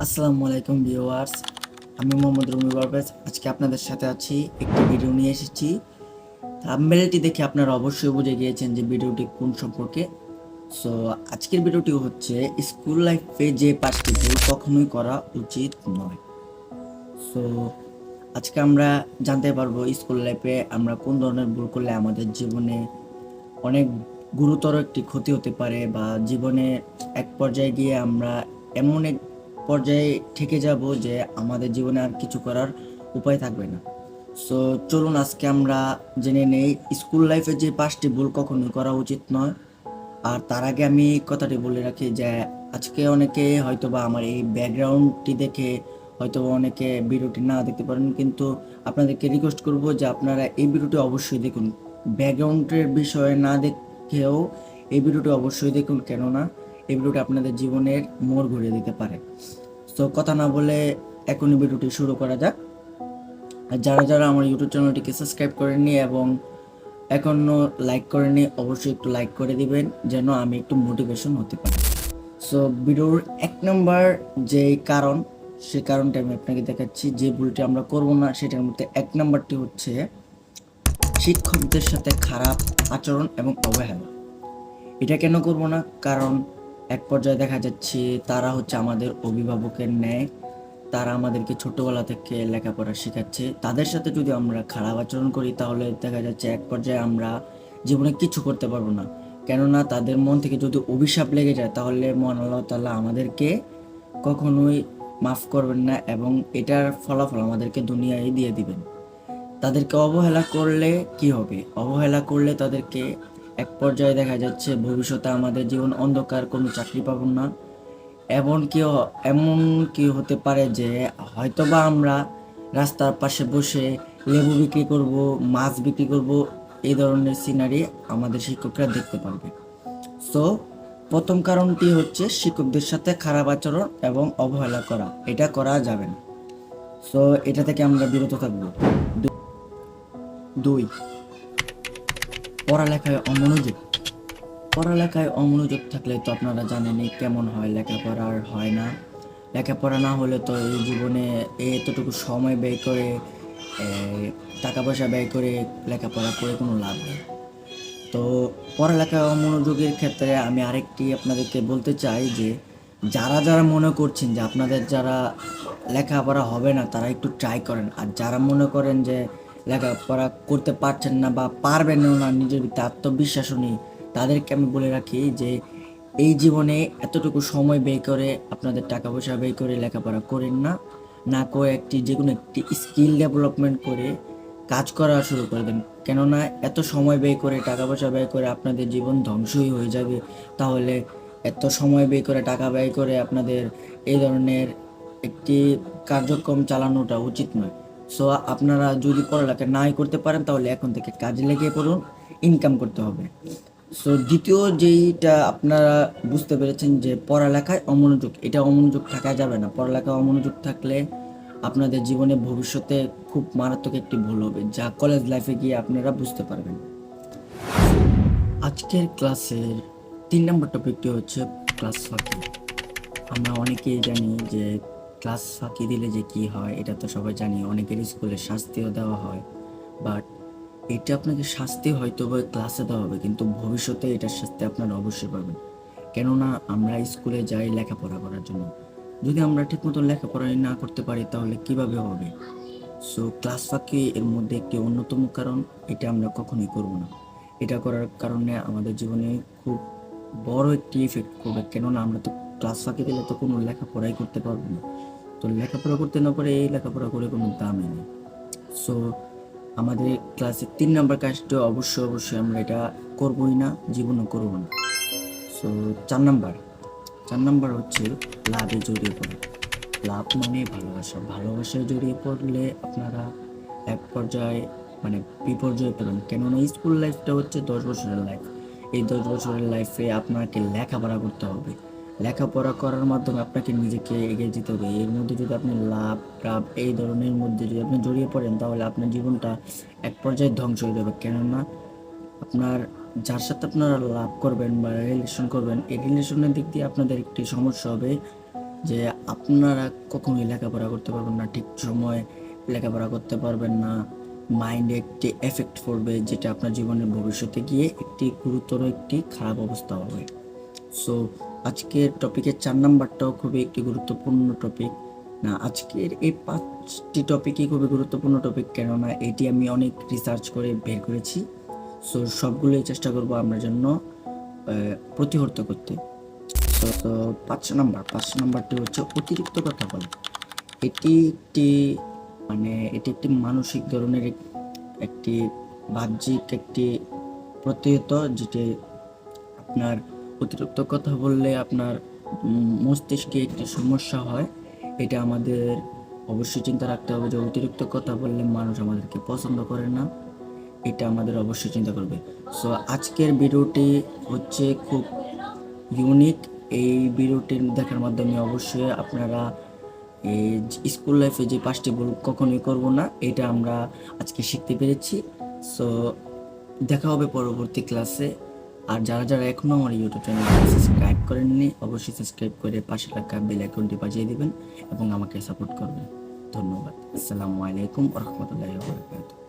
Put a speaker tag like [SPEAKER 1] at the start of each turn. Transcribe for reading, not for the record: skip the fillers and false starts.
[SPEAKER 1] আসসালামু আলাইকুম ভিউয়ার্স, আমি মোহাম্মদ রুমি পারভেজ। আজকে আপনাদের সাথে আছি, একটি ভিডিও নিয়ে এসেছি। থাম্বনেলটি দেখে আপনারা অবশ্যই বুঝে গিয়েছেন যে ভিডিওটি কোন সম্পর্কে। সো আজকের ভিডিওটি হচ্ছে স্কুল লাইফে যে 5টি ভুল কখনোই করা উচিত নয়। সো আজকে আমরা জানতে পারবো স্কুল লাইফে আমরা কোন ধরনের ভুল করলে আমাদের জীবনে অনেক গুরুতর একটি ক্ষতি হতে পারে, বা জীবনে এক পর্যায়ে গিয়ে আমরা এমন এক পর্যায়ে ঠেকে যাব যে আমাদের জীবনে আর কিছু করার উপায় থাকবে না। সো চলুন আজকে আমরা জেনে নেই স্কুল লাইফে যে 5টি ভুল কখনোই করা উচিত নয়। আর তার আগে আমি কথাটি বলে রাখি যে আজকে অনেকে হয়তোবা আমার এই ব্যাকগ্রাউন্ডটি দেখে হয়তোবা অনেকে ভিডিওটি না দেখতে পারেন, কিন্তু আপনাদেরকে রিকোয়েস্ট করব যে আপনারা এই ভিডিওটি অবশ্যই দেখুন। ব্যাকগ্রাউন্ডের বিষয়ে না দেখেও এই ভিডিওটি অবশ্যই দেখুন, কেননা এই ভিডিওটি আপনাদের জীবনের মোড় ঘুরিয়ে দিতে পারে। তো কথা না বলে এখনই ভিডিওটি শুরু করা যাক। আর যারা যারা আমার ইউটিউব চ্যানেলটিকে সাবস্ক্রাইব করেননি এবং এখনও লাইক করেননি, অবশ্যই একটু লাইক করে দিবেন যেন আমি একটু মোটিভেশন হতে পারি। সো ভিডিওর 1 নম্বর যে কারণ, সেই কারণটা আমি আপনাকে দেখাচ্ছি। যে ভুলটি আমরা করব না সেটার মধ্যে 1 নম্বরটি হচ্ছে শিক্ষকদের সাথে খারাপ আচরণ এবং অবহেলা। এটা কেন করব না? কারণ এক পর্যায়ে দেখা যাচ্ছে তারা হচ্ছে আমাদের অভিভাবকের ন্যায়। তারা আমাদেরকে ছোটবেলা থেকে লেখাপড়া শেখাচ্ছে। তাদের সাথে যদি আমরা খারাপ আচরণ করি তাহলে দেখা যাচ্ছে এক পর্যায়ে আমরা জীবনে কিছু করতে পারবো না। কেননা তাদের মন থেকে যদি অভিশাপ লেগে যায় তাহলে মহান আল্লাহ তাআলা আমাদেরকে কখনোই মাফ করবেন না, এবং এটার ফলাফল আমাদেরকে দুনিয়ায় দিয়ে দিবেন। তাদেরকে অবহেলা করলে কি হবে? অবহেলা করলে তাদেরকে এক পর্যায়ে দেখা যাচ্ছে ভবিষ্যতে আমাদের জীবন অন্ধকার, কোনো চাকরি পাবো না। এমন কি হতে পারে যে হয়তোবা আমরা রাস্তার পাশে বসে লেবু বিক্রি করব, মাছ বিক্রি করব, এই ধরনের সিনারি আমাদের শিক্ষকরা দেখতে পারবে। সো প্রথম কারণটি হচ্ছে শিক্ষকদের সাথে খারাপ আচরণ এবং অবহেলা করা। এটা করা যাবে না। সো এটা থেকে আমরা বিরত থাকবো। 2, পড়ালেখায় অমনোযোগ। পড়ালেখায় অমনোযোগ থাকলে তো আপনারা জানেনই কেমন হয়, লেখাপড়া আর হয় না। লেখাপড়া না হলে তো এই জীবনে এতটুকু সময় ব্যয় করে, টাকা পয়সা ব্যয় করে লেখাপড়া করে কোনো লাভ নেই। তো পড়ালেখায় অমনোযোগের ক্ষেত্রে আমি আরেকটি আপনাদেরকে বলতে চাই যে যারা যারা মনে করছেন যে আপনাদের যারা লেখাপড়া হবে না তারা একটু ট্রাই করেন। আর যারা মনে করেন যে লেখাপড়া করতে পারছেন না বা পারবেনও না, নিজের ভিতরে আত্মবিশ্বাসও নেই, তাদেরকে আমি বলে রাখি যে এই জীবনে এতটুকু সময় ব্যয় করে আপনাদের টাকা পয়সা ব্যয় করে লেখাপড়া করেন না। না করে যে কোনো একটি স্কিল ডেভেলপমেন্ট করে কাজ করা শুরু করে দেন। কেননা এত সময় ব্যয় করে টাকা পয়সা ব্যয় করে আপনাদের জীবন ধ্বংসই হয়ে যাবে। তাহলে এত সময় ব্যয় করে টাকা ব্যয় করে আপনাদের এই ধরনের একটি কার্যক্রম চালানোটা উচিত নয়। সো আপনারা যদি পড়ালেখা নাই করতে পারেন তাহলে এখন থেকে কাজে লেগে পড়ুন, ইনকাম করতে হবে। সো দ্বিতীয় যেইটা আপনারা বুঝতে পেরেছেন যে পড়ালেখায় অমনোযোগ, এটা অমনোযোগ থাকা যাবে না। পড়ালেখায় অমনোযোগ থাকলে আপনাদের জীবনে ভবিষ্যতে খুব মারাত্মক একটি ভুল হবে, যা কলেজ লাইফে গিয়ে আপনারা বুঝতে পারবেন। আজকের ক্লাসের 3 নম্বর টপিকটি হচ্ছে ক্লাস ফাঁকি। আমরা অনেকেই জানি যে ক্লাস ফাঁকি দিলে যে কি হয়, এটা তো সবাই জানি। অনেকের স্কুলে শাস্তিও দেওয়া হয়, বাট এটা আপনাকে শাস্তি হয়তো বা ক্লাসে দেওয়া হবে, কিন্তু ভবিষ্যতে এটার শাস্তি আপনারা অবশ্যই পাবেন। কেননা আমরা স্কুলে যাই লেখাপড়া করার জন্য। যদি আমরা ঠিকমতো লেখাপড়াই না করতে পারি তাহলে কিভাবে হবে? সো ক্লাস ফাঁকি এর মধ্যে একটি অন্যতম কারণ। এটা আমরা কখনোই করব না। এটা করার কারণে আমাদের জীবনে খুব বড় একটি ইফেক্ট করবে। কেননা আমরা তো ক্লাস ফাঁকি দিলে তো কোনো লেখাপড়াই করতে পারবো না। তো লেখাপড়া করতে না পারে এই লেখাপড়া করে কোনো দামই নেই। সো আমাদের ক্লাসের 3 নম্বর কাজটা অবশ্যই আমরা এটা করবই না, জীবনও করবো না। সো 4 নম্বর হচ্ছে লাভে জড়িয়ে পড়া। লাভ মানে ভালোবাসা। ভালোবাসায় জড়িয়ে পড়লে আপনারা এক পর্যায়ে মানে বিপর্যয়ে পড়বেন। কেননা স্কুল লাইফটা হচ্ছে 10 বছরের লাইফ। এই 10 বছরের লাইফে আপনাকে লেখাপড়া করতে হবে। লেখাপড়া করার মাধ্যমে আপনাকে নিজেকে এগিয়ে যেতে হবে। এর মধ্যে যদি আপনি লাভ টাভ এই ধরনের মধ্যে যদি আপনি জড়িয়ে পড়েন তাহলে আপনার জীবনটা এক পর্যায়ে ধ্বংস হয়ে যাবে। কেননা আপনার যার সাথে আপনারা লাভ করবেন বা রিলেশন করবেন, এই রিলেশনের দিক দিয়ে আপনাদের একটি সমস্যা হবে। যে আপনারা কখনোই লেখাপড়া করতে পারবেন না, ঠিক সময় লেখাপড়া করতে পারবেন না, মাইন্ডে একটি এফেক্ট পড়বে, যেটা আপনার জীবনের ভবিষ্যতে গিয়ে একটি গুরুতর একটি খারাপ অবস্থা হবে। সো আজকের টপিকের 4 নাম্বারটাও খুবই একটি গুরুত্বপূর্ণ টপিক। না, আজকের এই 5টি টপিকই খুবই গুরুত্বপূর্ণ টপিক, কেননা এটি আমি অনেক রিসার্চ করে বের করেছি। সো সবগুলোই চেষ্টা করব আপনার জন্য প্রতিহত করতে। তো 5 নাম্বারটি হচ্ছে অতিরিক্ত কথা বলা। এটি একটি এটি একটি মানসিক ধরনের একটি বাহ্যিক একটি প্রতিহত, যেটি আপনার অতিরিক্ত কথা বললে আপনার মস্তিষ্কে একটি সমস্যা হয়। এটা আমাদের অবশ্যই চিন্তা রাখতে হবে যে অতিরিক্ত কথা বললে মানুষ আমাদেরকে পছন্দ করে না, এটা আমাদের অবশ্যই চিন্তা করবে। সো আজকের ভিডিওটি হচ্ছে খুব ইউনিক। এই ভিডিওটি দেখার মাধ্যমে অবশ্যই আপনারা এই স্কুল লাইফে যে 5টি ভুল কখনোই করব না, এটা আমরা আজকে শিখতে পেরেছি। সো দেখা হবে পরবর্তী ক্লাসে। আর যারা যারা এখনও আমার ইউটিউব চ্যানেলটি সাবস্ক্রাইব করেননি, অবশ্যই সাবস্ক্রাইব করে পাশে থাকা বেল আইকনটি বাজিয়ে দিবেন এবং আমাকে সাপোর্ট করবেন। ধন্যবাদ। আসসালামু আলাইকুম ওয়া রাহমাতুল্লাহি ওয়া বারাকাতুহু।